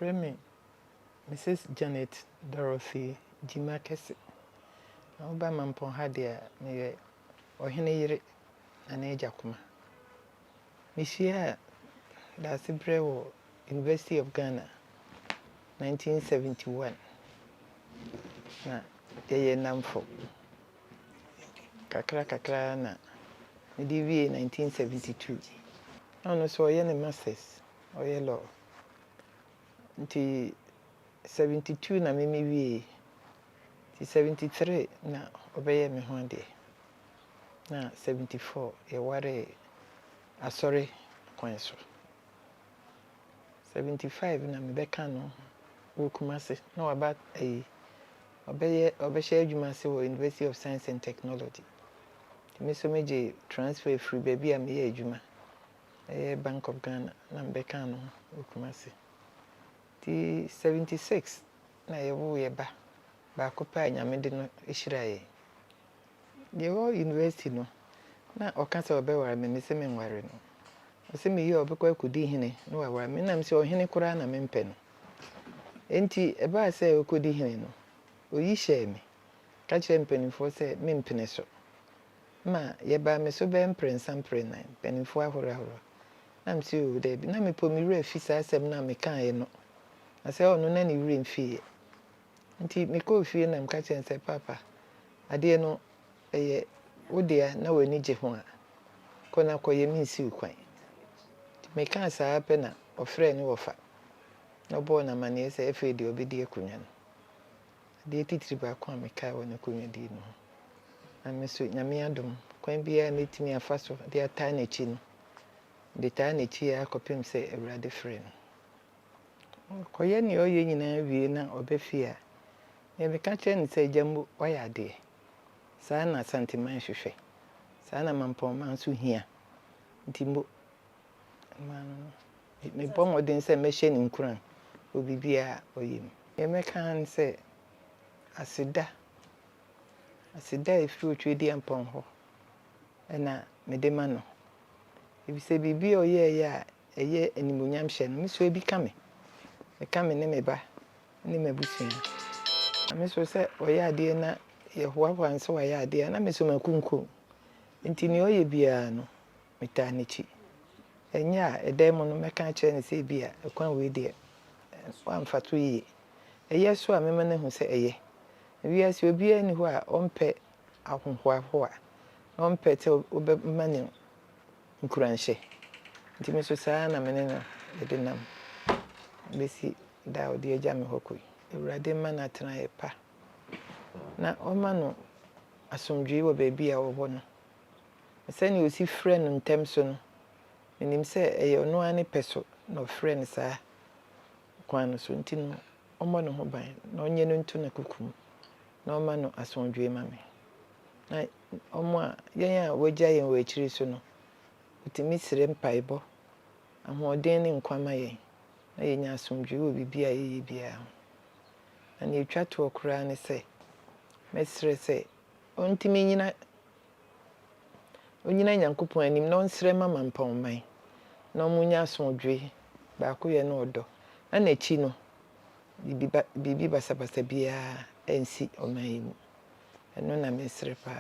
Frame Mrs. Janet Dorothy Jimakese. Oba mampon ha de me ohene yire na ejakuma. Mishia da Sibrewo University of Ghana 1971. Na yeye namfo. Kakra na DVA 1972. No so ye ne masters oye law. Nti 72 na mimi wie. Nti 73 na obeye me ho ade. Na 74 ye ware asori kwanso. 75 na me beka no wokumase na waba obeye adwuma se wo University of Science and Technology. Me so meje transfer free baby am ye adwuma. Bank of Ghana na mbeka no wokumase. Ti 76 na yewo yeba ba kopa nyame de no ehiraye. Yewo university no na okasa obewara me se me nware no. Ose me yi obekwa kudi hene no wawara me na me se ohene kura na me mpe no. Enti eba se okudi hene no. Oyi hye me. Ka kire mpanifo se me mpene so. Ma yeba me so be mprensa mprennan mpanifo ahora. Na me se o de bi na me pomire afisa asem na me kan ye no. Ase ono na ni wure mfie. Nti me ko fie na mka kire se papa ade no eye wodia na wani je ho a kona koye mi nsi ukwan. Me kan saa pe na ofre ni wofa. No bo na mane se efe de obedi akunwa no. De titiri ba kwa me kai wona kunwa di no. Na me so nyame adom kwan bia metimi afa so de ata na chi no. De ta na chi akopem se ewrade frɛ no. Koye ni oye nyina wie na obefia. Me ka kire ni se jambu oyade. Saa na santiman hwehwe. Saa na mampon man so hia. Nti mbo me bomo den se mehye ni nkuran obibia oyim. Ye mekan se asida efiri otwedi ampon ho. Na mede ma no. Ebi se bibi oye ya eye animonyam hye no. Me so ebi kame. Me kame ne me ba ne mabusua. Me so se oye ade na ye hoahoa nse oye ade na me so makunkum. Nti ni oye bia no meta ne chi. Enya edem no meka kire ne se bia ekwan we de wan fato yi. Eye so a mema na hu se eye. Wi ase obi ani ho a ompe ahohoahoa. Ompe te obemane nkuranhye. Nti me so saa na me ne no de nam. Besi da odi agya me hokoi. Ewurade ma na tena ye pa. Na oma no asomdwe wo baby a wo no. Se ni osi frɛ no ntem so no. Menim se eye ono ani peso no frɛ no saa kwan no so nti no omo no ho ban na onye no ntu na kukum. Na oma no asomdwe ma me. Na omo a yen a wagya yen wo akiri so no. Utimi sire mpaebo. Ahoɔden ne nkwama yen. Na yenya asomdwe wo bibia ye bia. Na ne etwa to okura ne se mesire se ontimi nyina onyina Nyankopɔn anim na onsire mama mpɔnman na omunya asomdwe ba ko ye no odo na nachi no bibi basabasa bia ensi oman mu eno na mesire pa.